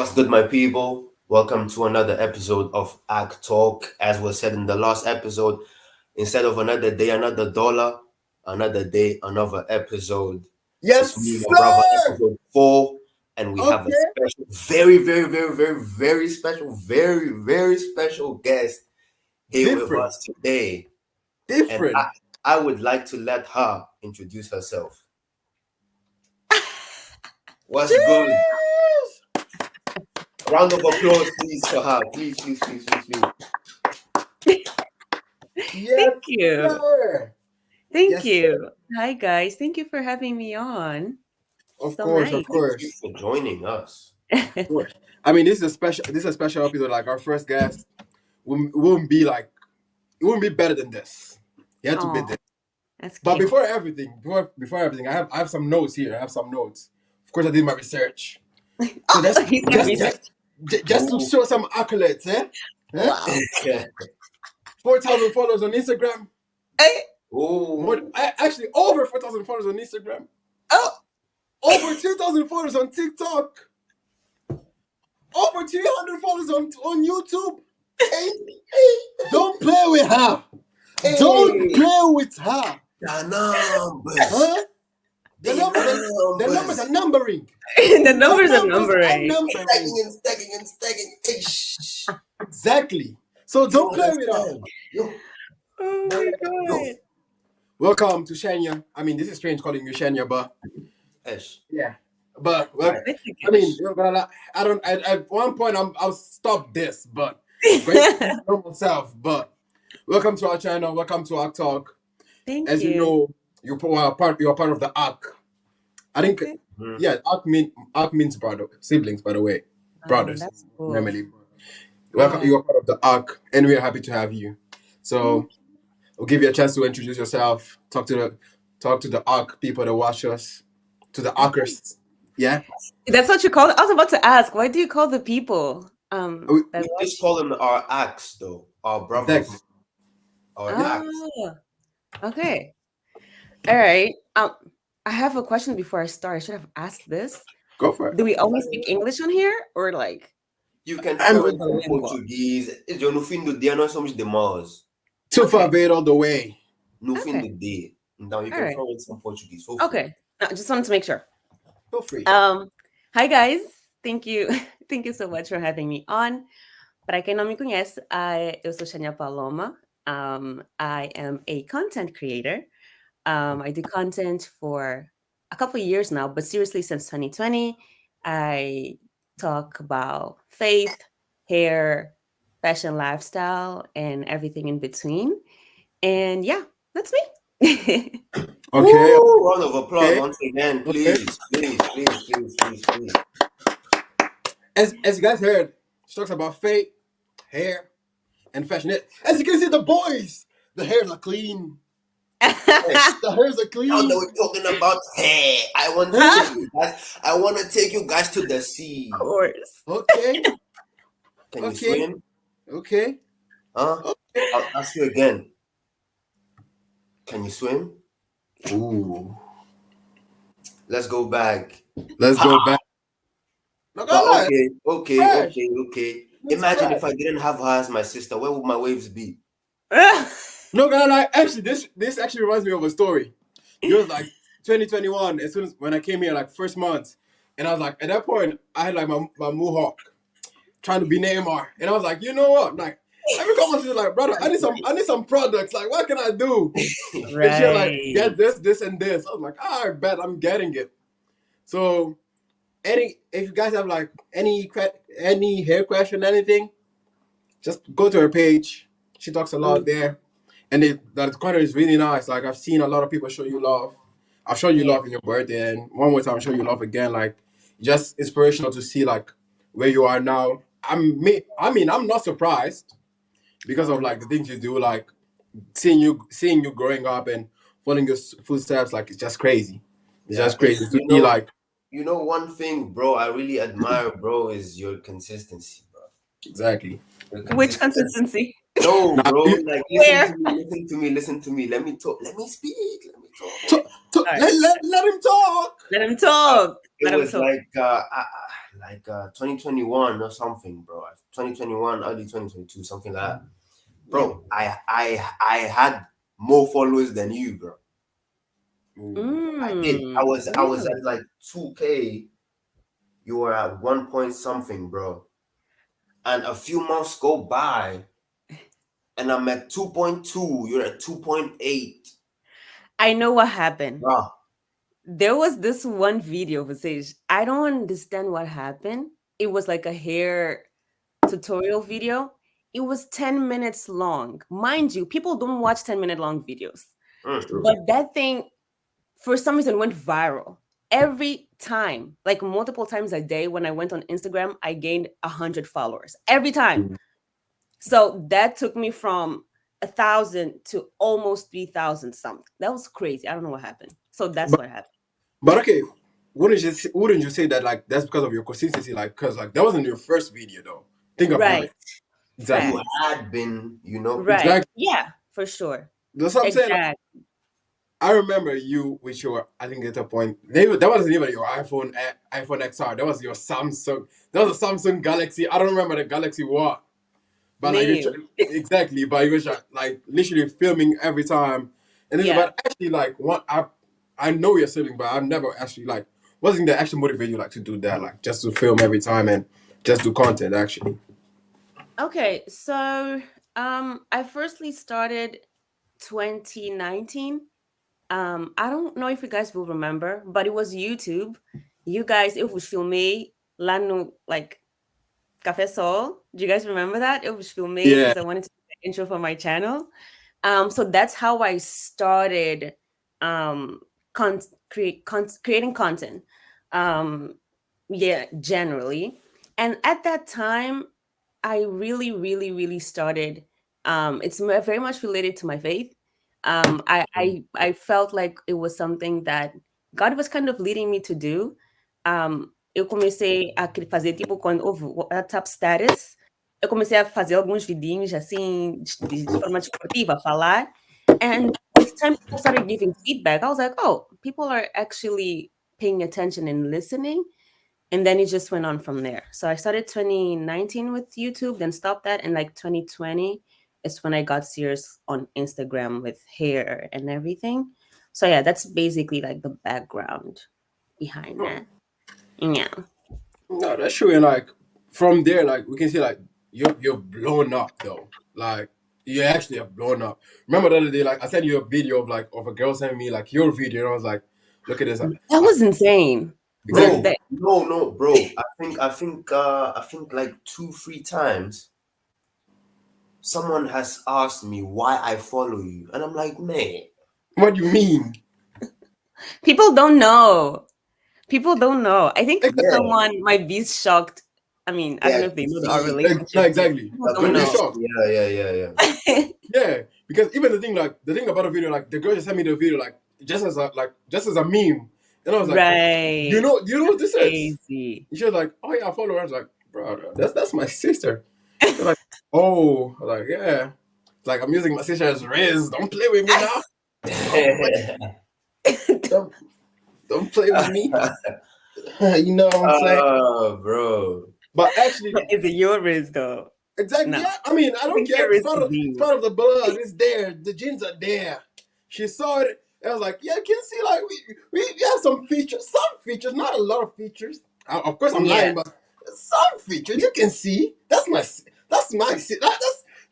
What's good, my people? Welcome to another episode of AkhTalk. As was said in the last episode, instead of another day, another dollar, another day, another episode. Yes, It's me, your brother, sir. episode 4, and we have a Okay. special, very, very, very, very, very special, very, very special guest here with Different. us today. And Different. I would like to let her introduce herself. What's good? Cheers. Round of applause, please, for her. Please, please, please, please, please. Yes, Thank you. sir. Thank Yes, you. Hi, guys. Thank you for having me on. Of So course, nice. of course, Thank you for joining us. of course. I mean, this is a special episode. Like our first guest won't be better than this. You had to be Aw, this. that's But cute. before everything, I have some notes here. I have some notes. Of course, I did my research. So that's He's got research. just to show some accolades, eh? Wow. Yeah. 4,000 followers on Instagram. Hey, Oh, Actually, over 4,000 followers on Instagram. oh, Over 2,000 followers on TikTok. Over 300 followers on YouTube. Don't play with her. Don't play with her. the numbers. Huh? The The numbers are numbering. the numbers are The numbering. Stacking and stacking and stacking. Ish. Exactly. So don't play with her. Yo, Oh my god. Welcome to Xenia. I mean, this is strange calling you Xenia, but ish. yeah. But well, That's okay. I mean, you're gonna lie, I don't. At one point, I'll stop this, but great to know myself. But welcome to our channel. Welcome to AkhTalk. Thank As you know, you're part of the Akh. I think, Okay. yeah, Akh means brother, siblings, by the way, brothers, that's cool. family. Welcome, Yeah. you're part of the Akh, and we're happy to have you. So we'll give you a chance to introduce yourself. Talk to the Akh people that watch us, to the Akhers. Yeah, That's what you call it. I was about to ask, why do you call the people We- that We watch? just call them our acts, though. Our brothers. Exactly. Our acts. Oh, okay. All right. I have a question before I start. I should have asked this. Go for it. Do we only speak English on here, or like? You can I'm throw in some bilingual. Portuguese. Eu no fim do dia nós somos de Mars. Too far Okay. all the way. No fim Okay. do dia. Now you can Alright. throw in some Portuguese. Feel free. Okay. No, just wanted to make sure. Feel free. Hi guys. Thank you. Thank you so much for having me on. Para quem não me conhece, eu sou Xenia Paloma. I am a content creator. I do content for a couple of years now, but seriously since 2020. I talk about faith, hair, fashion, lifestyle, and everything in between. And yeah, that's me. Okay. Woo! Round of applause Okay. once again, Okay. please. As you guys heard, she talks about faith, hair, and fashion. As you can see, the boys, the hairs are clean. The hairs are clean. Now that we're talking about hair, I want to take you guys to the sea. Of course. Okay. Can you Okay. swim? Okay. Huh? I'll ask you again. Can you swim? Ooh. Let's go back. Let's go back. No, go But ahead. okay. Fresh. It's Imagine fresh. if I didn't have her as my sister, where would my waves be? No, gonna lie. Actually, this actually reminds me of a story. It was like 2021. As soon as when I came here, like first month, and I was like, at that point, I had like my mohawk, trying to be Neymar, and I was like, you know what? Like every couple she's like, brother, I need some products. Like, what can I do? And she was like, get this, and this. I was like, I bet I'm getting it. So, if you guys have like any hair question, anything, just go to her page. She talks a lot there. And that content is really nice. Like, I've seen a lot of people show you love. I've shown you love in your birthday, and one more time, I'll show you love again. Like, just inspirational to see, like, where you are now. I mean, I'm not surprised because of, like, the things you do. Like, seeing you growing up and following your footsteps, like, it's just crazy. It's just crazy to be like... You know, one thing, bro, I really admire, bro, is your consistency, bro. Exactly. Which consistency? No, bro. Like, Where? listen to me. Let me talk. Let me speak. Let me talk. Let him talk. Let him talk. It Let him was talk. like like 2021 or something, bro. 2021, early 2022, something like that. Bro, I had more followers than you, bro. I did. I was Really? at like 2K. You were at 1 point something, bro. And a few months go by, and I'm at 2.2. You're at 2.8. I know what happened. Bro. There was this one video, Visage. I don't understand what happened. It was like a hair tutorial video. It was 10 minutes long. Mind you, people don't watch 10-minute long videos. That's true. But that thing, for some reason, went viral. Every time, like multiple times a day, when I went on Instagram, I gained 100 followers. Every time. So that took me from 1,000 to almost 3,000 something. That was crazy. I don't know what happened. So that's But what happened. but okay, wouldn't you say that like that's because of your consistency? Like, cause like that wasn't your first video though. Think about Right. it. Exactly. You Fact. had been, Right. Exactly. Yeah, for sure. That's what I'm saying. Like, Exactly. I remember you with your, I think at a point, that wasn't even your iPhone XR. That was your Samsung. That was a Samsung Galaxy. I don't remember the Galaxy what. But like, Me. exactly. But you were like literally filming every time. And then, Yeah. but actually, like, I know you're sibling, but I've never actually, like, wasn't that actually motivate you, like, to do that? Like, just to film every time and just do content, actually. Okay, so I firstly started 2019. I don't know if you guys will remember, but it was YouTube. You guys, eu vos filmei lá no like Café Sol. Do you guys remember that? Eu vos filmei Yeah. because I wanted to do the intro for my channel. So that's how I started creating content. Yeah, generally. And at that time, I really, really, really started. It's very much related to my faith. I felt like it was something that God was kind of leading me to do. Eu comecei a fazer tipo quando houve o WhatsApp status, eu comecei a fazer alguns vidinhos assim de forma desportiva, falar. And with time, people started giving feedback. I was like, oh, people are actually paying attention and listening. And then it just went on from there. So I started 2019 with YouTube, then stopped that. And like 2020 is when I got serious on Instagram with hair and everything. So yeah, that's basically like the background behind that. Yeah. No, that's true. And like, from there, like, we can see, like, you've blown up, though. Like, you actually have blown up. Remember the other day, like, I sent you a video of a girl sending me, like, your video. And I was like, look at this. That was insane. Exactly. Bro, no, bro. I think like 2-3 times someone has asked me why I follow you, and I'm like, man, What do you mean? People don't know. People don't know. I think yeah, someone might be shocked. I mean, I don't yeah, know if they to know our see relationship. No, exactly. People a don't Don't be know. shocked. yeah. Yeah, because even the thing about the video, like, the girl just sent me the video, like, just as a meme, and I was like, Right. you know what this is? Crazy. And she was like, oh yeah, I follow her. I was like, bro, that's my sister. She's like, oh, I was like, yeah. It's like, I'm using my sister as Riz. Don't play with me now. Don't play with me. You know what I'm saying? Oh, bro. But actually, Is it yours though? exactly. No. Yeah, I mean, I don't care. Yours It's is me. part of the blood. It's there. The genes are there. She saw it. And I was like, yeah, I can see, like, we have some features, not a lot of features. Of course, I'm Yeah. lying, but some features you can see. That's my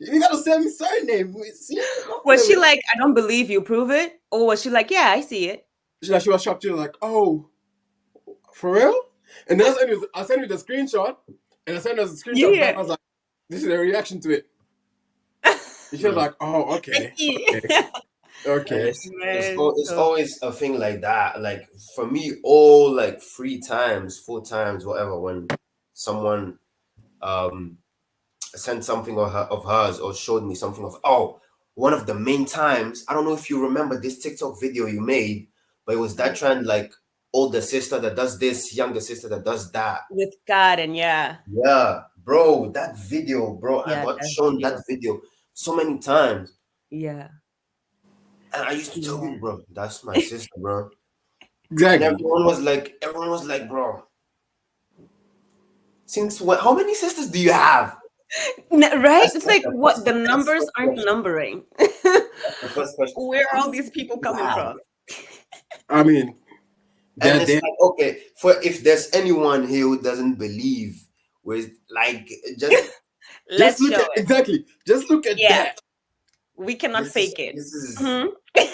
you gotta send me surname. See? Was she like, I don't believe you, prove it? Or was she like, yeah, I see it? She was shocked. She was like, oh, for real? And then I sent you the screenshot, and I sent her the screenshot back. I was like, this is a reaction to it. And she was like, oh, okay. Okay. It's always a thing like that. Like for me, all like 3 times, 4 times, whatever, when someone sent something of hers or showed me something of one of the main times, I don't know if you remember this TikTok video you made, but it was that trend, like older sister that does this, younger sister that does that. With God and yeah. Yeah, bro, that video, bro. Yeah, I got that shown video. that video so many times. Yeah. And I used to tell people, bro, that's my sister, bro. Exactly. And everyone was like, bro, Since what? How many sisters do you have? Right? It's like The what the that's the numbers first aren't question. numbering. That's the first question. Where are How all many these sisters people do you coming have? from? I mean, And they're it's there. like, okay, for if there's anyone here who doesn't believe, with like just Just Let's look show at it. exactly. Just look at Yeah, that. we cannot fake it. this is Mhm.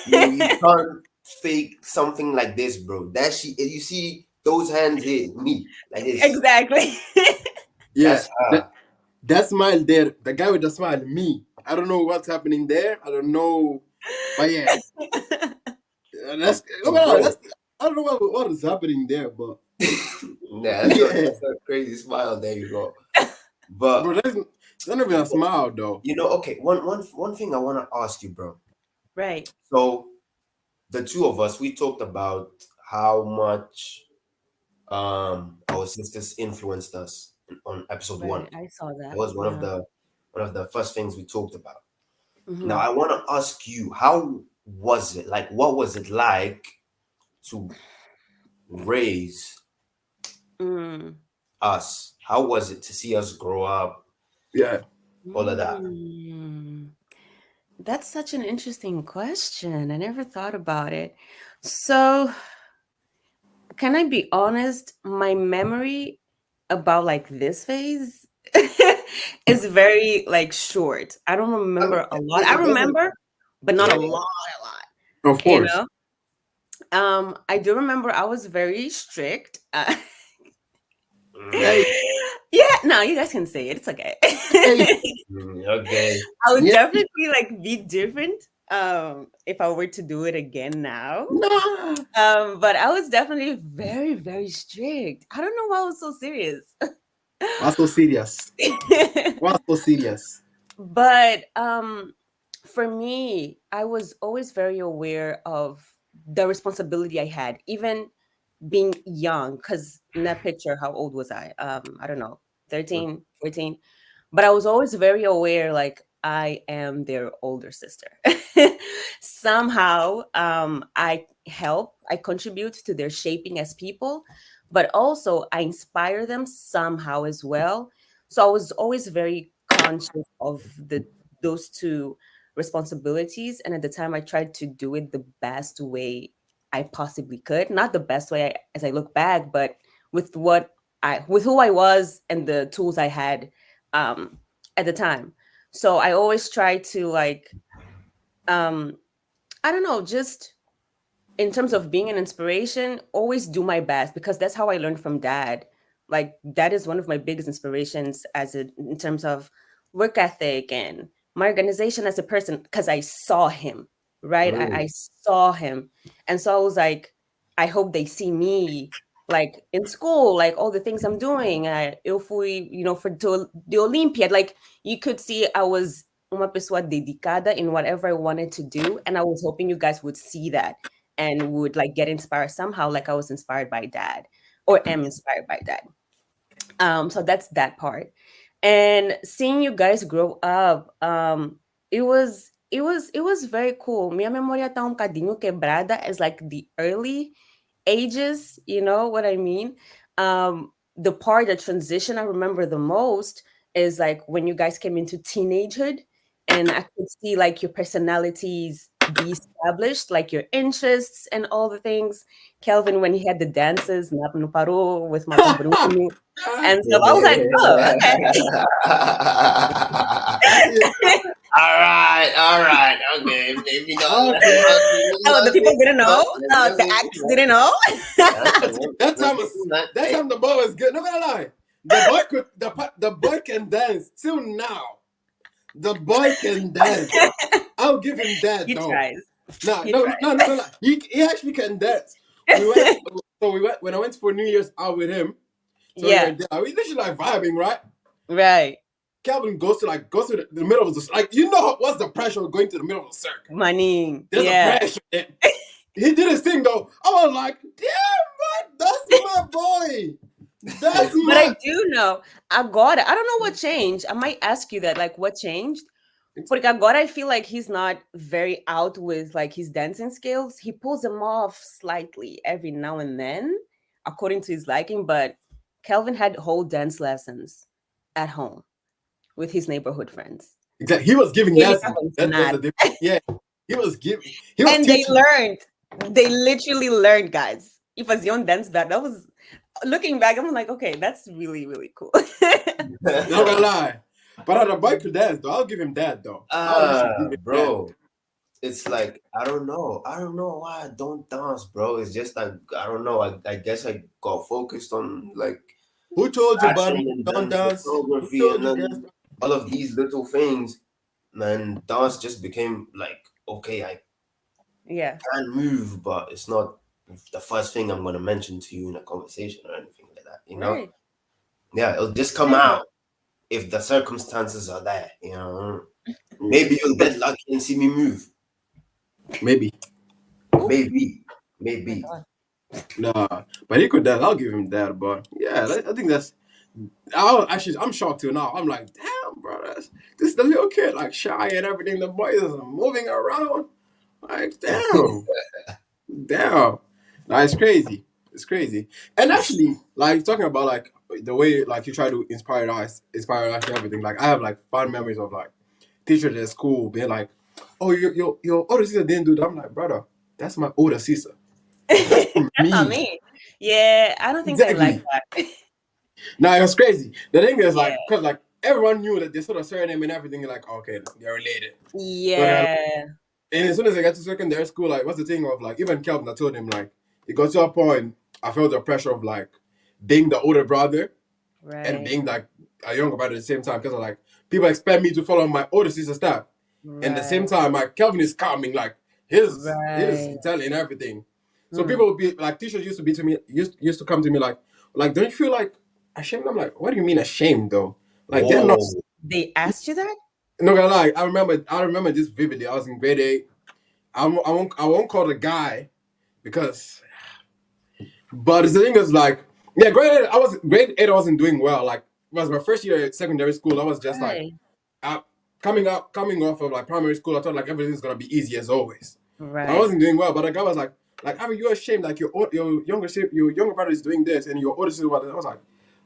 you can't fake something like this, bro. That she you see those hands here, me like this. Exactly. Yeah, That's her. that smile there. The guy with the smile, me. I don't know what's happening there. I don't know, but yeah, that's Bro. that's. I don't know what is happening there, but Yeah, yeah, that's a crazy smile. There you go. But bro, that's not even a smile though. okay, one thing I want to ask you, bro. Right. So the two of us, we talked about how much our sisters influenced us on episode one. Right. I saw That that. was Yeah. one of the first things we talked about. Now Hmm. I want to ask you, how was it? Like, what was it like to raise Mm. us? How was it to see us grow up? Yeah, All of that. Mm. That's such an interesting question. I never thought about it. So, can I be honest? My memory about like this phase is very like short. I don't I mean, remember a lot. I it doesn't. remember, but not Yeah. a lot, a lot. of You course. know. I do remember I was very strict. Mm, Hey, Yeah, no, you guys can say it. It's okay. hey, okay. I would yeah, definitely like be different if I were to do it again now. nah. But I was definitely very, very strict. I don't know why I was so serious. What's so serious? What's so serious? But for me, I was always very aware of the responsibility I had, even being young. Because in that picture, how old was I? I don't know, 13, 14. But I was always very aware, like, I am their older sister. Somehow, I contribute to their shaping as people, but also I inspire them somehow as well. So I was always very conscious of those two responsibilities, and at the time I tried to do it the best way I possibly could. Not the best way as I look back, but with with who I was and the tools I had um at the time. So I always try to like um I don't know, just in terms of being an inspiration, always do my best because that's how I learned from dad. Like that is one of my biggest inspirations in terms of work ethic and my organization as a person because I saw him, right? I Mm. saw him. And so I was like, I hope they see me like in school, like all the things I'm doing. If we, for the Olympiad, like you could see I was uma pessoa dedicada in whatever I wanted to do. And I was hoping you guys would see that and would like get inspired somehow like I was inspired by dad or am inspired by dad. So that's that part. And seeing you guys grow up, it was very cool. Minha memória tá bocadinho quebrada as like the early ages, you know what I mean? The part, the transition I remember the most is like when you guys came into teenagehood and I could see like your personalities be established, like your interests and all the things. Kelvin, when he had the dances, Nap no Parou with Mata Bruno and stuff, I was like, oh, okay. That's it. All right, okay. Maybe not. Okay. Oh, the people didn't know. The acts didn't know. That time was that time the boy was good. Not gonna lie, the boy can dance till now. The boy can dance. I'll give him that He though. tries. No, He no, tries. no, no, no. He actually can dance. We went when I went for New Year's out with him. So we Yeah, were there. We literally like vibing, right? right. Calvin goes to the middle of the like what's the pressure of going to the middle of the circle? Money. There's a Yeah. pressure. He did his thing though. I was like, damn, what? That's my boy. That's But I my. do know, agora, I don't know what changed. I might ask you that, like, what changed? Porque agora I feel like he's not very out with like his dancing skills. He pulls them off slightly every now and then, according to his liking. But Kelvin had whole dance lessons at home with his neighborhood friends. Exactly. He was giving Xenia lessons. was That's not. the difference. Yeah. He was giving. He was And they teaching. learned. They literally learned, guys. If a young dance back, that was looking back, I'm like, okay, that's really, really cool. Not gonna lie. But on the bike could dance though. I'll give him that though. I'll literally give him that. Bro, it's like I don't know. I don't know why I don't dance, bro. It's just like I don't know. I guess I got focused on like Who told you about fashion and don't dance dance? Who photography told and you guys? then all of these little things. Man, dance just became like okay, I Yeah. can move, but it's not the first thing I'm gonna mention to you in a conversation or anything like that. You know? Right. Yeah, it'll just come out if the circumstances are there. You know, maybe you'll get lucky and see me move. Maybe. Maybe. Nah. But he could dance. I'll give him that. But yeah, I think that's. I'm shocked too now. I'm like, damn, bro, this is the little kid, like shy and everything. The boy is moving around. Like, damn. Nah, it's crazy. It's crazy. And actually, like talking about like the way like you try to inspire us and everything. Like I have like fond memories of like teachers at school being like, "Oh, your older sister didn't do that." I'm like, brother, that's my older sister. That's That's not me. me. Yeah, I don't think they like Exactly. that. Nah, it was crazy. The thing is Yeah. like, cause like everyone knew that they saw the surname and everything. Like, okay, they're related. Yeah. And as soon as I got to secondary school, like, what's the thing of like, even Kelvin, I told him like, it got to a point I felt the pressure of like being the older brother and Right. being like a younger brother at the same time because like people expect me to follow my older sister's step. And at the same time, like Kelvin is coming, like his Right. Italian and everything. So people would be like, teachers used to be to me, used to come to me like, don't you feel like ashamed? I'm like, what do you mean ashamed though? Like they're not. Whoa. They asked you that? Not gonna lie, I remember this vividly. I was in grade 8. I won't call the guy because, but the thing is like, yeah, grade 8. I wasn't doing well. Like it was my first year at secondary school. I was just like, Right. coming off of like primary school. I thought like everything's gonna be easy as always. But I Right. wasn't doing well. But the guy was like, Abby, you're ashamed. Like your younger brother is doing this, and your older sister. I was like,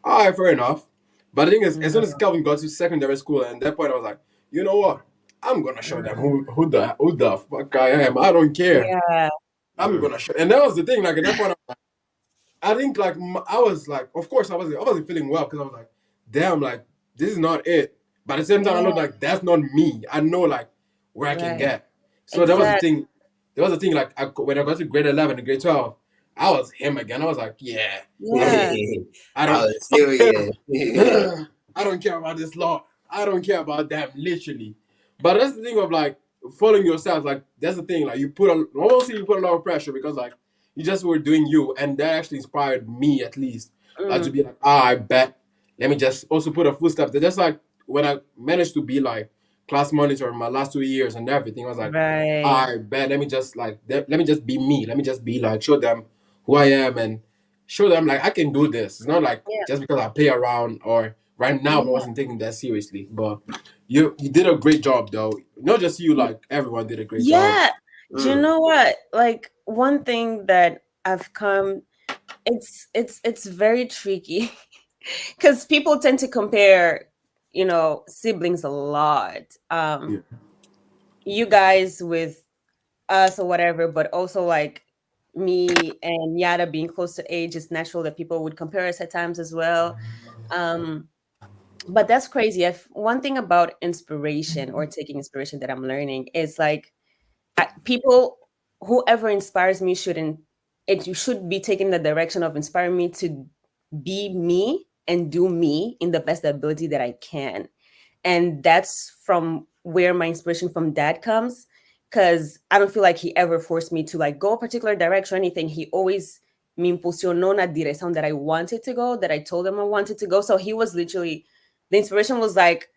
all right, fair enough. But the thing is, as soon as Calvin got to secondary school, and at that point, I was like, you know what? I'm gonna show them who the fuck I am. I don't care. Yeah. I'm gonna show. And that was the thing. Like at that point, I think like I was like, of course, I wasn't feeling well because I was like, damn, like this is not it. But at the same time, I know like that's not me. I know like where I can Right. get. So that was the Exactly. thing. There was a thing like when I got to grade 11 and grade 12, I was him again. I was like, yeah, Yeah. I I don't, was serious. I don't care about this law. I don't care about them, literally. But that's the thing of like following yourself. Like that's the thing. Like you put a lot of pressure because like you just were doing you, and that actually inspired me at least. Like to be like, I bet. Let me just also put a footstep. That's like when I managed to be like class monitor in my last 2 years and everything. I was like, Right. I bet. Let me just be me. Let me just be like show them who I am and show them like I can do this. It's not like Yeah. just because I play around or right now I wasn't taking that seriously. But you did a great job though. Not just you, like everyone did a great job. Yeah. Do you know what? Like one thing that I've come, it's very tricky because people tend to compare, siblings a lot. You guys with us or whatever, but also like me and Yada being close to age, it's natural that people would compare us at times as well. But that's crazy. One thing about inspiration or taking inspiration that I'm learning is like people, whoever inspires me you should be taking the direction of inspiring me to be me and do me in the best ability that I can. And that's from where my inspiration from dad comes, because I don't feel like he ever forced me to like go a particular direction or anything. He always me impulsionó na dirección that I wanted to go, that I told him I wanted to go. So he was literally, the inspiration was like,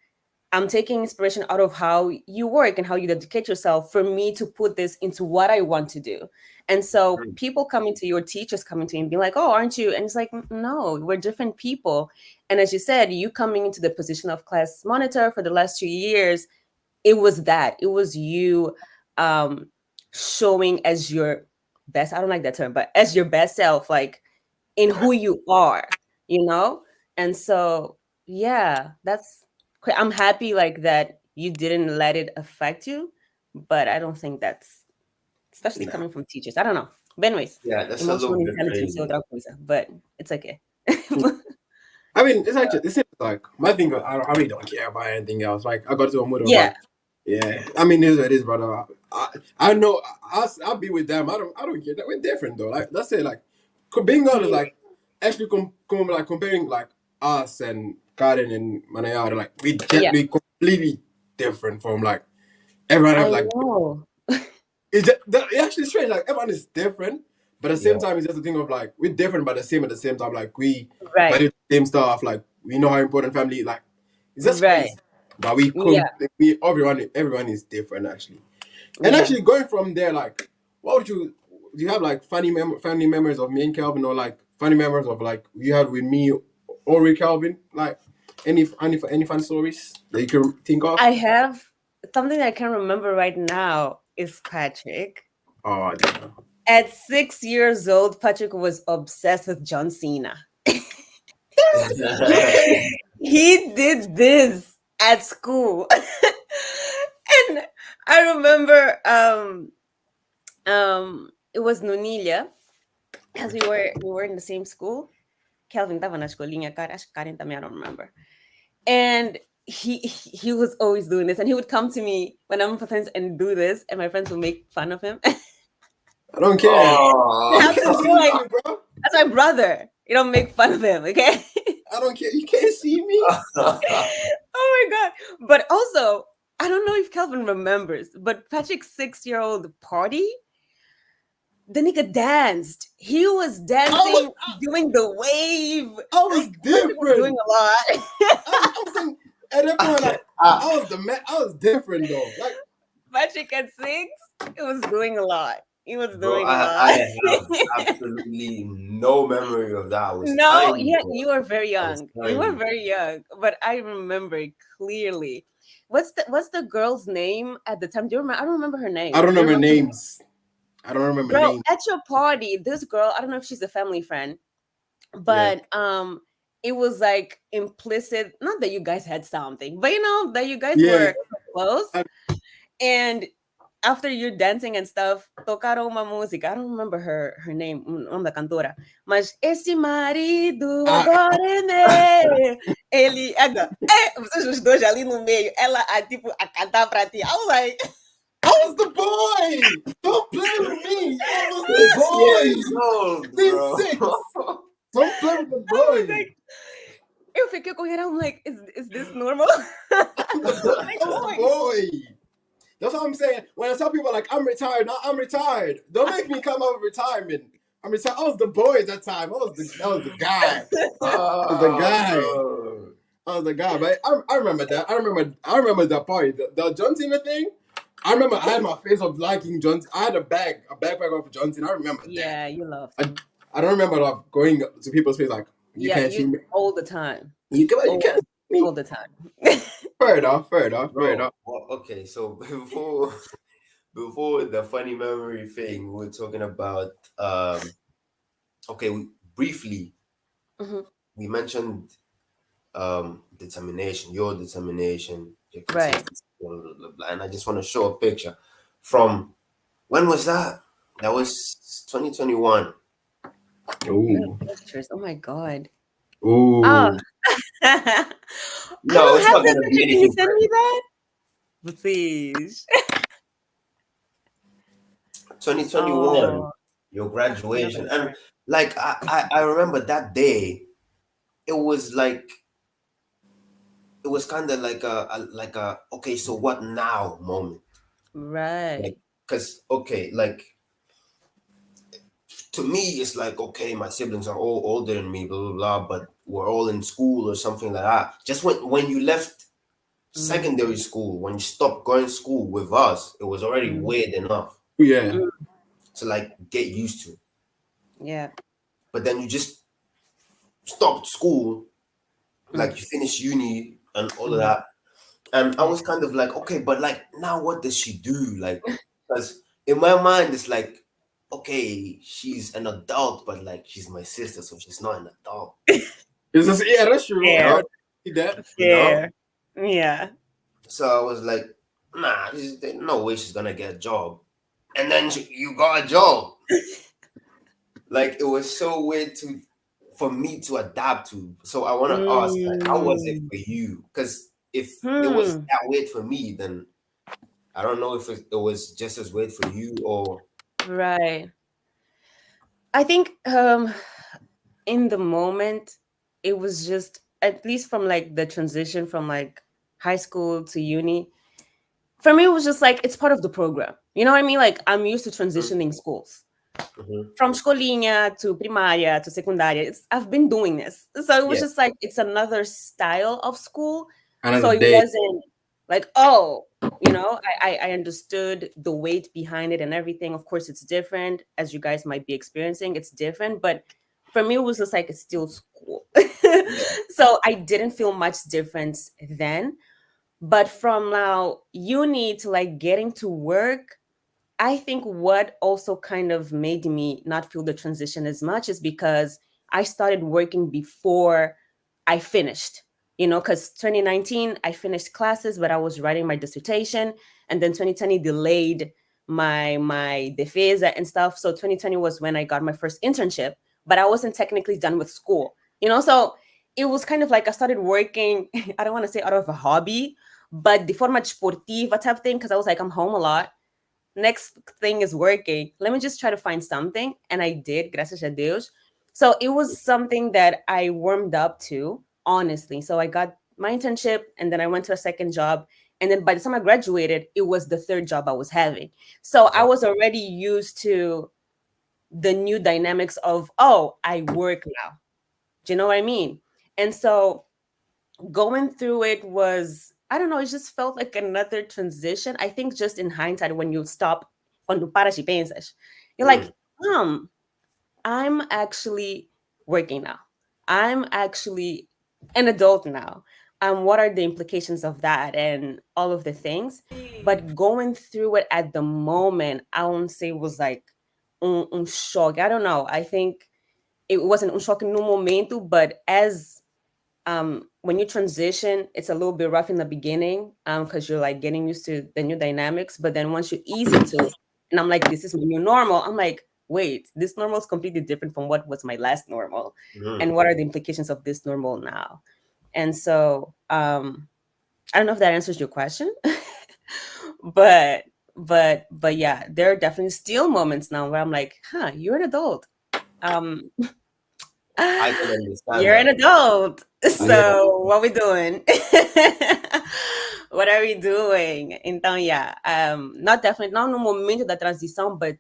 I'm taking inspiration out of how you work and how you dedicate yourself for me to put this into what I want to do. And so people coming to your teachers coming to me and being like, oh, aren't you? And it's like, no, we're different people. And as you said, you coming into the position of class monitor for the last 2 years, it was that. It was you showing as your best, I don't like that term, but as your best self, like in who you are, you know? And so, yeah, I'm happy like that you didn't let it affect you, but I don't think that's, especially Nah. coming from teachers. I don't know. But anyways, Yeah, that's a emotional little bit intelligence, crazy. outra coisa, but it's okay. I mean, it's actually, it seems like my thing. I really don't care about anything else. Like, I got to a mood of Yeah, like, yeah. I mean, it is what it is, brother. I know. I'll be with them. I don't care. We're different though. Like, let's say like, being honest, like, actually, like comparing like us and Karen and Manayara, like yeah, we completely different from like everyone else. I Like, know. it's actually strange. Like, everyone is different, but at the Yeah. same time, it's just a thing of like we're different, but the same at the same time. Like, we Right, value the same stuff. Like, we know how important family. Like, it's just right. crazy. But Yeah, we everyone is different actually. And yeah. actually, going from there, like, what would you do? You have like family memories of me and Calvin, or like funny memories of like you had with me or with Calvin? Like, any fun stories that you can think of? I have something that I can remember right now is Patrick. Oh, damn. At 6 years old, Patrick was obsessed with John Cena. He did this at school. And I remember it was Nunilia, because we were in the same school. Kelvin estava na escolinha, acho que Karen também, I don't remember. And he was always doing this, and he would come to me when I'm with friends and do this, and my friends would make fun of him. I don't care. I You Oh. have can't to see be like, me, bro. that's my brother. You don't make fun of him, okay? I don't care. You can't see me. Oh my god! But also, I don't know if Kelvin remembers, but Patrick's 6-year-old party, the nigga danced. He was dancing, doing the wave. I was Like Patrick was doing different. a lot. I was in, at that point, like, I was the man. I was different though. Like, Patrick at 6, he was doing a lot. He was Bro, doing a I lot. have absolutely no memory of that. I was No, tiny, yeah, bro. you were very I was young. You were tiny. very young, but I remember it clearly. What's the girl's name at the time? Do you remember? I don't remember her name. I don't Do you remember remember? names. I don't remember Bro, names. at your party, this girl, I don't know if she's a family friend, Yeah. but it was like implicit, not that you guys had something, but that you guys Yeah. were close. I- And after you're dancing and stuff, tocaram uma música. I don't remember her name, o nome da cantora. Mas esse marido I, agora é meu. Ele, vocês os dois ali no meio. Ela, tipo, a cantar pra ti. I was like, I was the boy. Don't play with me. I was the 6 years boy. old, Since bro. 6. Don't play with the I was boy. like, eu fiquei com ela. I'm like, is this normal? I was the boy. That's what I'm saying. When I tell people like I'm retired, now I'm retired. Don't make me come out of retirement. I'm retired. I was the boy at that time. I was the guy. I was the guy. Bro. I was the guy. But I remember that. I remember that party. The John Cena thing. I remember I had my face of liking John. I had a backpack of John Cena. I remember that. Yeah, you love. I don't remember like going to people's face like you Yeah, can't see me. all the time. You can't see me. All the time. Fair enough. Bro, Fair enough. well, okay, so before the funny memory thing, we were talking about okay, briefly Mhm. we mentioned determination, your Right. consistency, blah, blah, blah, blah. And I just want to show a picture from when was that? That was 2021. Ooh. Pictures. Oh my god. Ooh. Oh. I No, don't it's have not that gonna be picture. Can you anything. send me that? Please. 2021, Oh, your graduation, and like I remember that day. It was like it was kind of like a okay, so what now moment. right. Because okay, like to me it's like okay, my siblings are all older than me, blah blah blah, but we're all in school or something like that. Just when you left secondary school, when you stopped going to school with us, it was already weird enough Yeah. to like get used to. Yeah. But then you just stopped school, like you finished uni and all of that. And I was kind of like, okay, but like now what does she do? Like, because in my mind it's like, okay, she's an adult, but like she's my sister, so she's not an adult. It's just, yeah, that's true. Yeah. I would see that. Fair. Yeah. So I was like, nah, there's no way she's gonna get a job. And then you got a job. Like, it was so weird for me to adapt to. So I want to ask, like, how was it for you? Because if it was that weird for me, then I don't know if it was just as weird for you or. Right. I think in the moment, it was just, at least from like the transition from like high school to uni, for me, it was just like, it's part of the program. You know what I mean? Like, I'm used to transitioning schools. From escolinha to primária to secundária. I've been doing this. So it was just like, it's another style of school. So it wasn't like, oh, you know, I understood the weight behind it and everything. Of course, it's different, as you guys might be experiencing. It's different. But for me, it was just like, it's still school. So I didn't feel much difference then. But from now uni to like getting to work, I think what also kind of made me not feel the transition as much is because I started working before I finished, you know, because 2019, I finished classes, but I was writing my dissertation. And then 2020 delayed my defesa and stuff. So 2020 was when I got my first internship, but I wasn't technically done with school, you know? So it was kind of like I started working, I don't want to say out of a hobby, but de forma desportiva type thing, because I was like, I'm home a lot. Next thing is working. Let me just try to find something. And I did, gracias a Deus. So it was something that I warmed up to, honestly. So I got my internship and then I went to a second job. And then by the time I graduated, it was the third job I was having. So I was already used to the new dynamics of, oh, I work now. Do you know what I mean? And so going through it was, I don't know, it just felt like another transition. I think just in hindsight, when you stop, quando paras e pensas, you're like, I'm actually working now. I'm actually an adult now. What are the implications of that and all of the things? But going through it at the moment, I won't say it was like shock. I don't know. I think it wasn't shock no momento, but as when you transition, it's a little bit rough in the beginning because you're like getting used to the new dynamics. But then once you ease into it, and I'm like, this is my new normal. I'm like, wait, this normal is completely different from what was my last normal. And what are the implications of this normal now? And so I don't know if that answers your question, but yeah, there are definitely still moments now where I'm like, you're an adult. I can understand. You're an adult. So what we doing? What are we doing? Então, yeah, not no momento da transição, but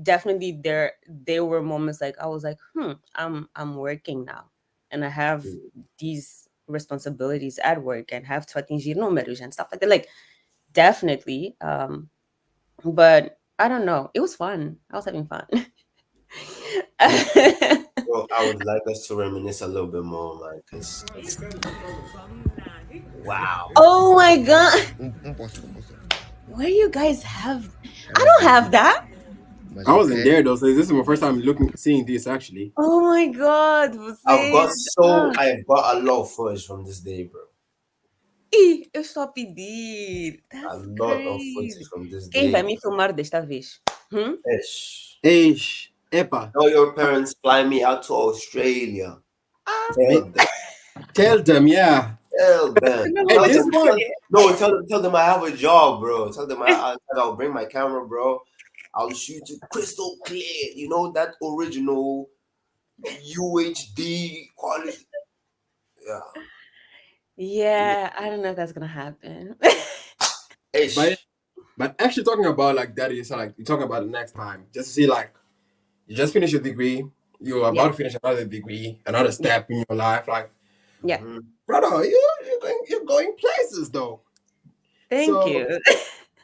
definitely there were moments like I was like, I'm working now, and I have these responsibilities at work and have to atingir números and stuff like that. Like, definitely. But I don't know. It was fun. I was having fun. Well, I would like us to reminisce a little bit more, man, because wow. Oh my god. Where you guys have? I don't have that. I wasn't there though, so this is my first time seeing this actually. Oh my god. I've got a lot of footage from this day, bro. Eu só pedir. A That's lot of crazy. footage from this Quem day. vai me filmar desta vez? Eish. Epa. Tell your parents fly me out to Australia. Tell them, yeah. Tell them. Tell them I have a job, bro. Tell them I'll bring my camera, bro. I'll shoot it crystal clear. You know, that original UHD quality. Yeah. Yeah, I don't know if that's gonna happen. But actually talking about like that is like you're talking about the next time. Just to see like you just finished your degree, you're about to finish another degree, another step in your life. Like, brother, you're going places though. Thank you.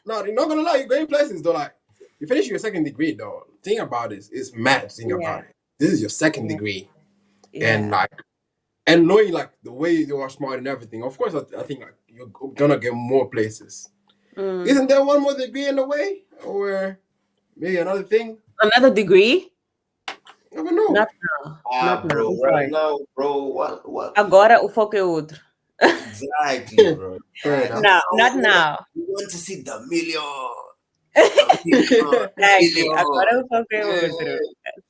No, you're not gonna lie, you're going places though. Like, you finish your second degree though. Think about it. It's mad to think about it. This is your second degree, and knowing like the way you are smart and everything. Of course, I think like you're gonna get more places. Isn't there one more degree in the way, or maybe another thing? Another degree? Never know. Not now. Not now. Bro, I'm right sorry. now, bro, what? Agora o foco é outro. Exactly, bro. Fair Exactly. enough. No, Now not now. we want to see the million. The million. Exactly. Agora Million. o foco é Yeah. outro.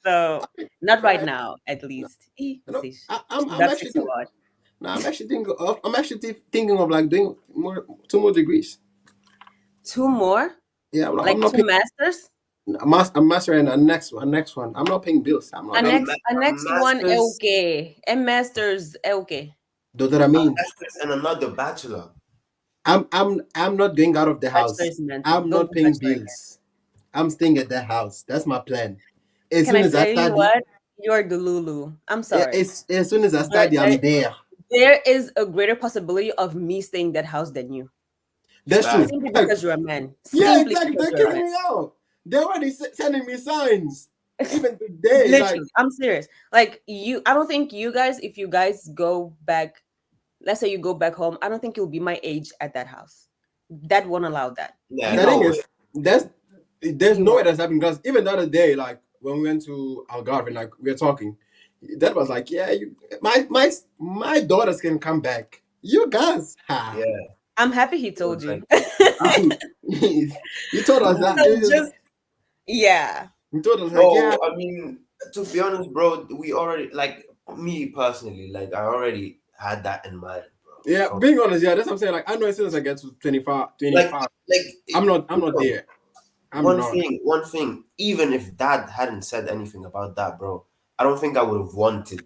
So, not right Right. now, at least. Ih, No, vocês I'm estudaram actually sexo thinking. ódio. No, I'm actually thinking of like doing more 2 more degrees. 2 more? Yeah, Like I'm not 2 paying. masters? I'm mastering the next one. I'm not paying bills. I'm not. A A next one é o master's, quê? É masters é o quê? That's what I a mean. master's, and another bachelor. I'm not going out of the Bachelor house. is mental. I'm Don't not do paying bachelor again. bills. I'm staying at the house. That's my plan. As Can soon I as I say you study, what? You're Delulu. I'm sorry. as soon as I But study, I'm there. there is a greater possibility of me staying in that house than you. That's true. Fact. Simply Like, because you're a man. yeah, Simply exactly. because They're you're a kicking man. me out. They're already sending me signs. Even today, like, Literally, I'm serious. Like I don't think you guys, if you guys go back, let's say you go back home, I don't think you'll be my age at that house. That won't allow that. Yeah, You the thing no won't. way. is, there's You no way won't. that's happening because even the other day, like when we went to Algarve and like we were talking, that was like, yeah, my daughters can come back. You guys, ha. Yeah. I'm happy he It was told you. like, You told us that. So just yeah. You told us like, yeah, I mean, to be honest, bro, we already, like, me personally, like, I already had that in mind, bro. yeah. So, Being honest, yeah, that's what I'm saying. Like, I know as soon as I get to 25, like, 25, like, I'm not bro, there. I'm one not. thing, even if dad hadn't said anything about that, bro, I don't think I would have wanted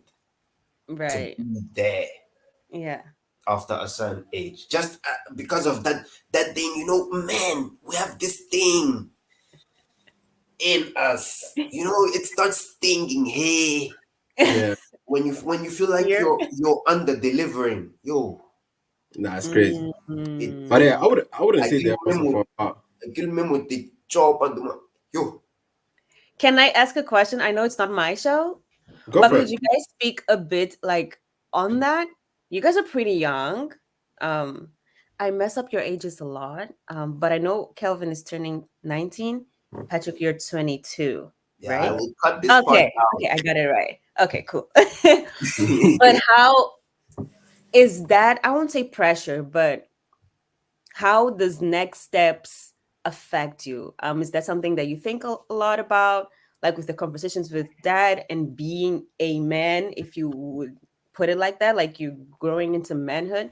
Right. to be there Yeah. after a certain age, just because of that thing, man, we have this thing in us, it starts stinging. Hey, Yeah, when you feel like Here. you're under delivering, yo, nah, it's crazy. Mhm. But yeah, I wouldn't say aquele that also for a while. mesmo de chopa de uma, yo, Can I ask a question? I know it's not my show, Go but for could it. you guys speak a bit like on that? You guys are pretty young. I mess up your ages a lot. But I know Kelvin is turning 19. Patrick, you're 22, yeah, I right? will cut this part Okay. out. Okay, I got it right. Okay, cool. But how is that? I won't say pressure, but how does next steps affect you? Is that something that you think a lot about, like with the conversations with dad and being a man, if you would put it like that, like you growing into manhood?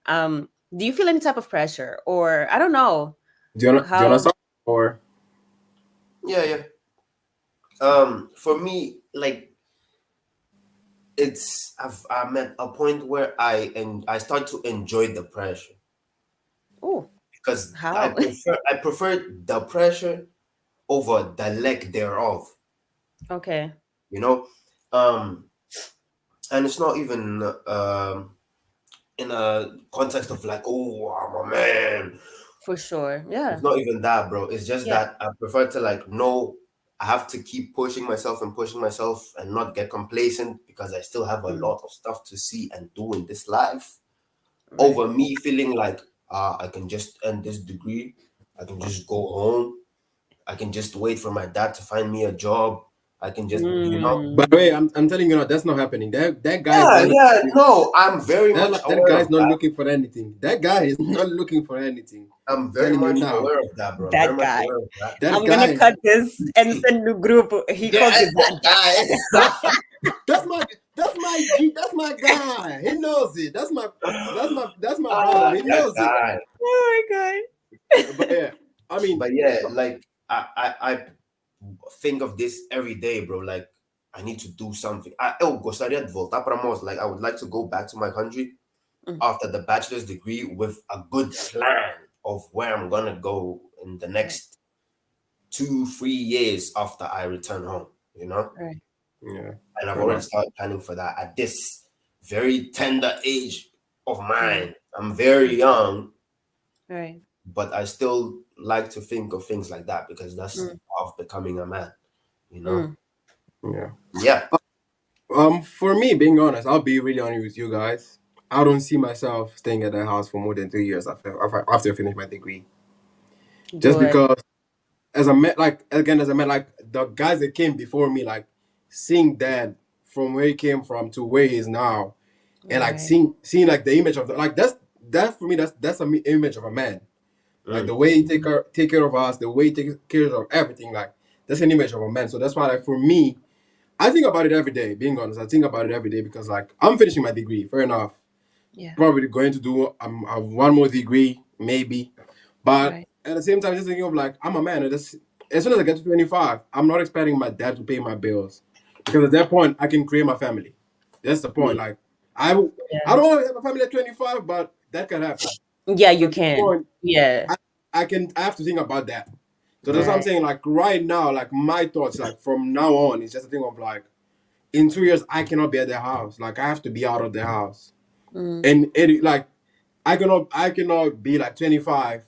Do you feel any type of pressure, or I don't know Do you wanna how? start or Yeah. For me, like, I'm at a point where I start to enjoy the pressure, Oh, because how? I prefer the pressure over the lack thereof, Okay, you know. Um, and it's not even in a context of like, oh, I'm a man. for sure. Yeah, It's not even that, bro. It's just yeah. that I prefer to, like, no, I have to keep pushing myself and not get complacent, because I still have a Mm, lot of stuff to see and do in this life, right. over me feeling like, I can just end this degree, I can just go home, I can just wait for my dad to find me a job, I can just, by the Mm, way, I'm telling you now, that's not happening. That guy is not Yeah, no, I'm very that, much that aware guy of is not that. looking for anything. That guy is not looking for anything. I'm very Telling you much now. aware of that, bro. I'm very that much guy. aware of that. That I'm gonna guy, cut this and send the group. He Yeah, called you that guy. that's my G, that's my guy. He knows it. That's my brother. He That knows it. guy. Oh my god. But yeah, I mean, But yeah, like, I think of this every day, bro. Like, I need to do something. Eu gostaria de voltar para Mos. Like, I would like to go back to my country Mm. after the bachelor's degree with a good plan of where I'm gonna go in the next 2-3 years after I return home. You know, Right. yeah. and I've Fair already enough. started planning for that at this very tender age of Mm. mine. I'm very young, Right. but I still like to think of things like that, because that's Mm. part of becoming a man. You know. Mm. Yeah. Yeah. For me, being honest, I'll be really honest with you guys. I don't see myself staying at the house for more than 3 years after I finish my degree. Just Good. because, as a man, like again, as a man, like the guys that came before me, like seeing that from where he came from to where he is now, and like Right. seeing like the image of the, like that's for me that's an image of a man. Like the way he take care of us, the way he takes care of everything, like that's an image of a man. So that's why, like, for me, I think about it every day. Being honest, I think about it every day because, like, I'm finishing my degree. Fair enough. Yeah. Probably going to do one more degree, maybe. But Right. at the same time, just thinking of, like, I'm a man. And as soon as I get to 25, I'm not expecting my dad to pay my bills because at that point, I can create my family. That's the point. Like, I Yeah. I don't want to have a family at 25, but that can happen. Yeah, So you at this can. point, Yeah. I have to think about that. So that's what I'm Right. saying. Like right now, like my thoughts, like from now on, it's just a thing of like, in 2 years, I cannot be at the house. Like I have to be out of the house, Mm. and it like I cannot be like 25,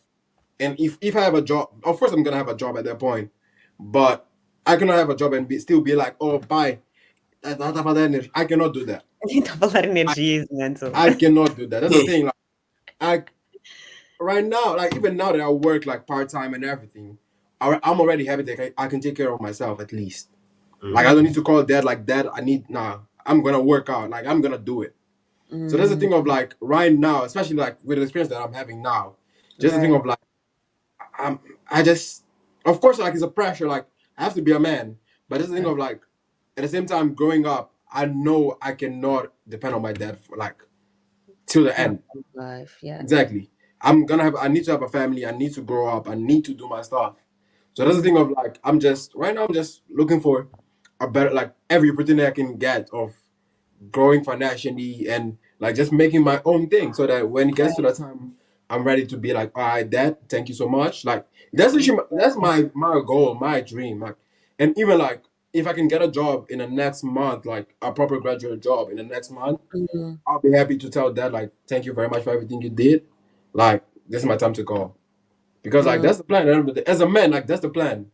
and if I have a job, of course I'm gonna have a job at that point, but I cannot have a job and still be like, oh, bye. I cannot do that. Tava falar energia is mental. I cannot do that. That's the thing. Like I right now, like even now that I work like part time and everything, I'm already happy that I can take care of myself at least. Like I don't need to call dad like dad. I need I'm gonna work out. Like I'm gonna do it. So that's the Mm. thing of like right now, especially like with the experience that I'm having now. Just the thing Right. of like I just, of course, like it's a pressure. Like I have to be a man, but just the thing of like at the same time growing up, I know I cannot depend on my dad for like till the For end. life. Yeah. Exactly. I need to have a family. I need to grow up. I need to do my stuff. So that's the thing of like, right now, I'm just looking for a better, like every opportunity I can get of growing financially and like just making my own thing so that when it gets to that time, I'm ready to be like, all right, dad, thank you so much. Like, that's my goal, my dream. Like, and even like, if I can get a job in the next month, like a proper graduate job in the next month, Mm. I'll be happy to tell dad like, thank you very much for everything you did. Like, this is my time to go because like Mm. that's the plan. At the end of the day. As a man, like that's the plan.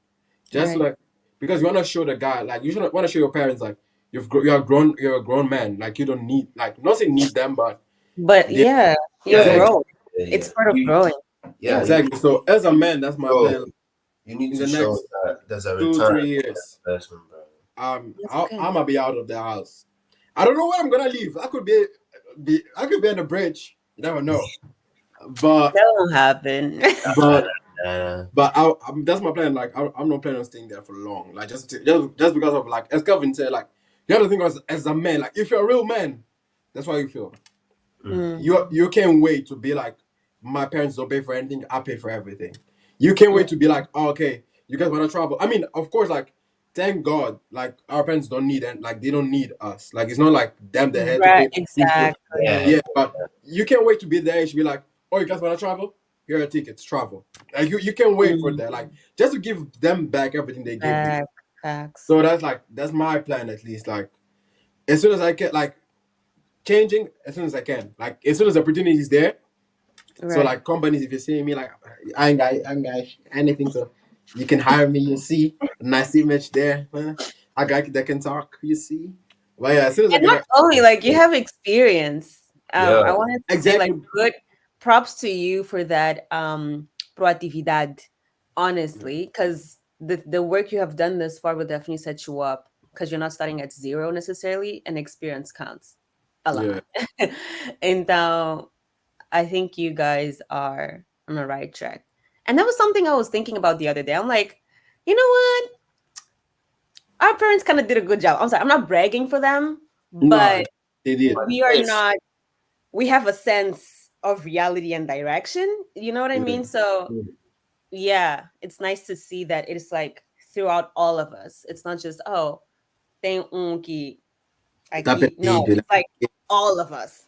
Just Right. like because you want to show the guy, like you should want to show your parents like you're a grown man. Like you don't need like not saying need them, but But they yeah, you're Yeah, exactly growing. yeah. It's part of growing. Yeah, Yeah. exactly. So as a man, that's my bro, plan. you need In to the show next that there's a two return 3 years, person, bro. That's I'm good. gonna be out of the house. I don't know where I'm gonna live. I could be on the bridge. You never know. But That won't happen. but Uh, that's my plan. Like I'm not planning on staying there for long. Like just because of like as Calvin said, like you have to think as a man. Like if you're a real man, that's how you feel. Mm. You can't wait to be like my parents don't pay for anything. I pay for everything. You can't wait to be like, oh, okay, you guys want to travel. I mean, of course, like thank God, like our parents don't need and like they don't need us. Like it's not like them that had to Right. pay for things for. yeah, Exactly. Yeah, but you can't wait to be there and be like, oh, you guys want to travel? Here are tickets, travel. Like you can't wait for Mm. that. Like just to give them back everything they gave you. Fact. Facts. So that's my plan at least. Like as soon as I get like changing, as soon as I can. Like as soon as the opportunity is there. So Right. like companies, if you're seeing me, like I ain't got anything, so you can hire me. You see, nice image there. Huh? I got that can talk. You see. But yeah, as soon as I And not get only like you have experience. yeah. I wanted to say like exactly. good props to you for that proactividad, honestly, because the work you have done this far will definitely set you up because you're not starting at zero necessarily, and experience counts a lot. Yeah. And I think you guys are on the right track. And that was something I was thinking about the other day. I'm like, you know what? Our parents kind of did a good job. I'm sorry, I'm not bragging for them, No, but they did. But we are it's not, we have a sense of reality and direction. You know what I mean? Mm. So yeah, it's nice to see that it's like throughout all of us. It's not just, oh, tem que Tá aqui. No, perdido. it's like all of us.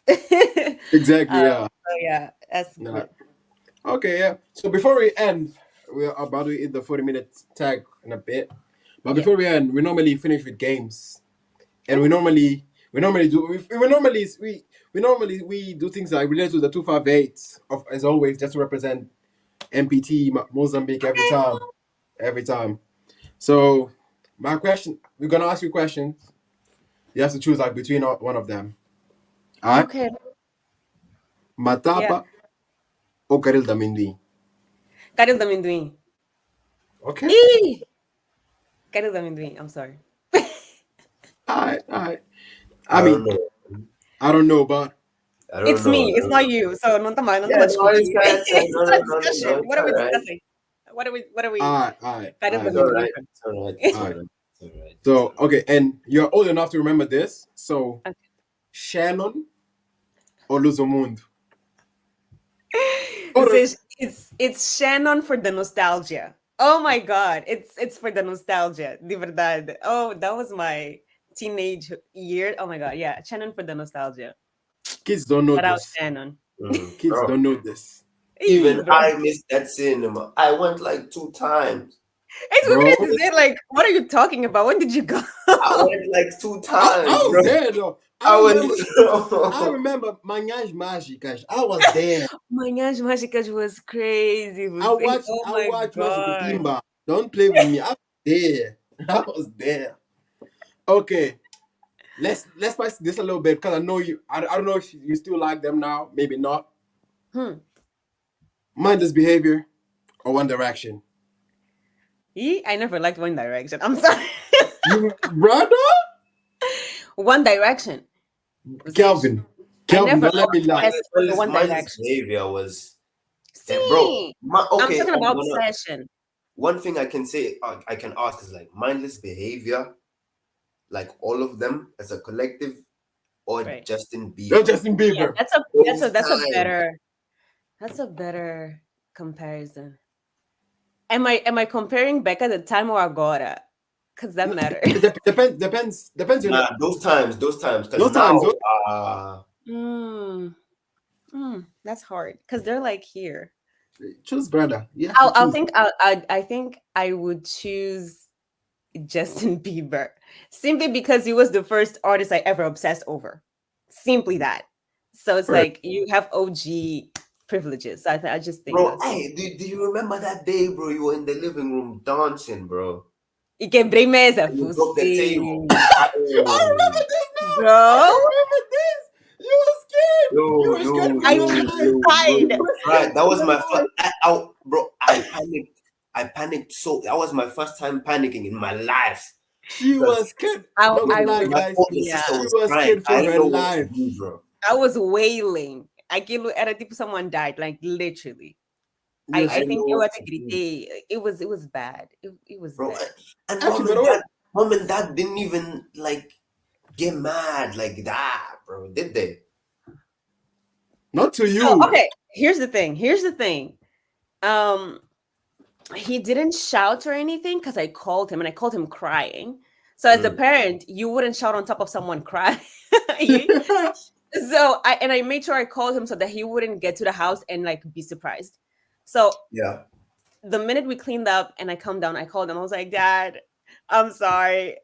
Exactly. Yeah. So yeah, that's Yeah. good. Okay. Yeah. So before we end, we're about to hit the 40-minute tag in a bit. But Yeah. before we end, we normally finish with games, and we do things like related to the 258 of as always, just to represent MPT Mozambique every time. So my question, we're gonna ask you questions. You have to choose like between one of them. All right, Okay. Yeah. Matapa or Karil Damindi. Caril de amendoim. Okay. Ih! Caril de amendoim. I'm sorry. Alright. I I don't mean, know. I don't know, but I don't It's know. me. It's not you. So não tama Yeah, no, it's discutir. fine. It's No, not no, a no, no, no. discussion. It's What are all we right. discussing? What are we alright. Cadê It's o all meu right. livro? It's all right. It's all Alright. right. It's all right. So okay, and you're old enough to remember this. So Okay. Shannon or Luzomundo? It says it's Shannon for the nostalgia. Oh my god, it's for the nostalgia. De verdade. Oh, that was my teenage year. Oh my god, yeah, Shannon for the nostalgia. Kids don't know Shout out this. Shannon. Kids Bro, don't know this, Ih, even bro. I missed that cinema. I went like 2 times. It's bro. weird to say, like, what are you talking about? When did you go? I went like 2 times, I was bro. there though. I I was. remember Manhãs Mágicas. I was there. Manhãs Mágicas was crazy. I Oh my watched Magic god. Timba. Don't play with me. I was there. I was there. Okay. Let's spice this a little bit because I know you. I don't know if you still like them now. Maybe not. Mindless Behavior or One Direction. I never liked One Direction. I'm sorry. You brother? One Direction. Kelvin. I Kelvin, never don't let me lie. obsessed with the One Mindless Direction. behavior was, bro. See, Okay, I'm talking about obsession. one thing I can say, I can ask is like mindless behavior, like all of them as a collective, or Right. Justin Bieber. No, Justin Bieber. Yeah, that's a better comparison. Am I comparing back at the time or agora? Because that matters. Depends on Nah, those times. Because Those now, times, That's hard because they're like here. choose brother. Yeah, I think I would choose Justin Bieber simply because he was the first artist I ever obsessed over. Simply that. So it's Right. like you have OG privileges. I just think bro, that's hey, do you remember that day, bro? You were in the living room dancing, bro. E quebrei mesa, And you broke the table. I remember this now. bro. I remember this. You were scared. You were scared. cried. Right, that was my first. Bro, I panicked so. That was my first time panicking in my life. She was scared. I Not gonna lie, was- guys. yeah. She was scared for I didn't her know what life. to do, bro. I was wailing. Aquilo era tipo someone died, like literally. Yes. I didn't think know it was what a to do. gritty. It was bad. It was Bro, bad. and Actually, mom and dad didn't even like get mad like that, bro. Did they? Not to you. So, okay, here's the thing. He didn't shout or anything because I called him and I called him crying. So as a parent, you wouldn't shout on top of someone crying. So I made sure I called him so that he wouldn't get to the house and like be surprised. So Yeah. the minute we cleaned up and I come down, I called him. I was like, Dad, I'm sorry.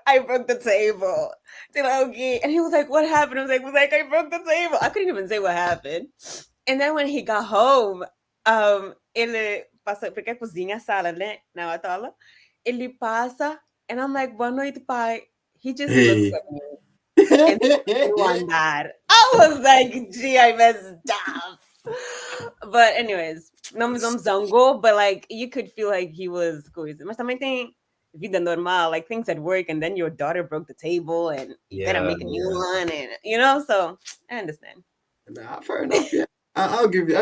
I broke the table. They're like, okay. And he was like, what happened? I was like, I broke the table. I couldn't even say what happened. And then when he got home, ele passa, porque a cozinha, a sala, né? Na sala, ele passa, and I'm like, boa noite, pai. He just looks at me and on that. I was like, gee, I messed up. But anyways, não me zango, but like you could feel like he was coisa. Mas também tem vida normal, like things at work, and then your daughter broke the table, and you gotta make a new one, and so I understand. Nah, fair enough. Yeah, I'll give you.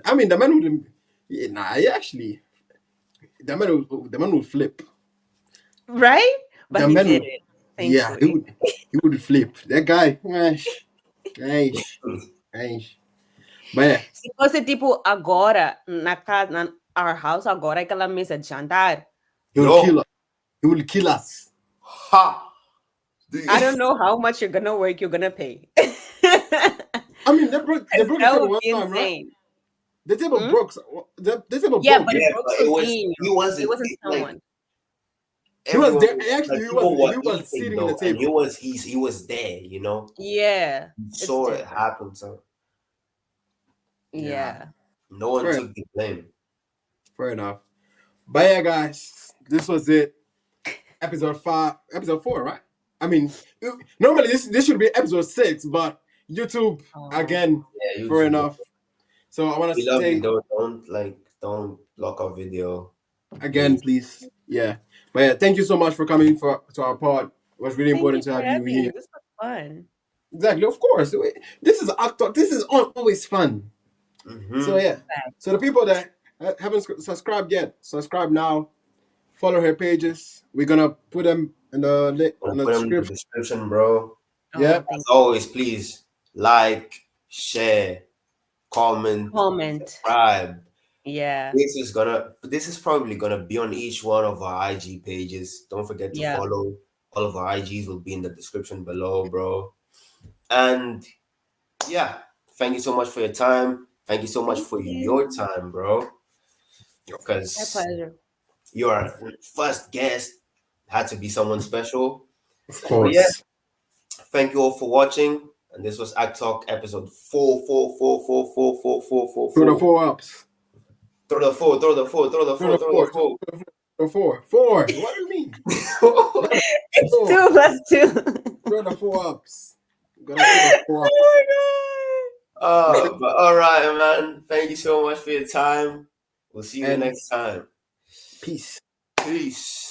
I mean, the man would. Yeah, nah, actually, the man would flip. Right? But The he man did would- it. Yeah, Thankfully. he would flip. That guy. But yeah, Se fosse tipo agora, na casa, na our house agora, aquela mesa de jantar, he would kill us. He would kill us. Ha! I don't know how much you're gonna work, you're gonna pay. I mean, they broke the That table would one be time, right? insane. The table broke. The table Yeah, broke. but Yeah, it broke but it was Sophie. he wasn't It wasn't like, someone. He was there. everyone- Actually, he people was were eating, sitting though, at the and table. he was there, you know. Yeah. He It's saw it different. happen, so Yeah. no one Fair. took the blame. Fair enough. But yeah, guys, this was it. Episode 4, right? I mean, normally this should be episode 6, but YouTube again. Yeah, you Fair too. enough. So I want We to love say you. Don't block our video. again, please. Yeah. But yeah, thank you so much for coming to our pod. It was really Thank you important to for have you having me. here. This was fun. Exactly, of course. This is AkhTalk. This is always fun. So yeah. So the people that haven't subscribed yet, subscribe now. Follow her pages. We're gonna put them in the Gonna in the put them in the description. description, bro. Yeah. Oh, As thank always, please like, share, comment, Comment. subscribe. Yeah. This is probably gonna be on each one of our IG pages. Don't forget to Yeah. follow. All of our IGs will be in the description below, bro. And yeah, thank you so much for your time. Thank you so much Thank for you. your time, bro. My Because pleasure. your first guest had to be someone special. Of But yeah, course. thank you all for watching. And this was AkhTalk episode 4. Throw the 4 ups. Throw the four, throw the four, throw the Throw four, the throw the 4. four. The 4. 4. What do you mean? It's Four. 2 plus 2. Throw the 4 ups. Gotta throw the 4 ups. Oh, but all right, man. Thank you so much for your time. We'll see you And next time. peace. Peace.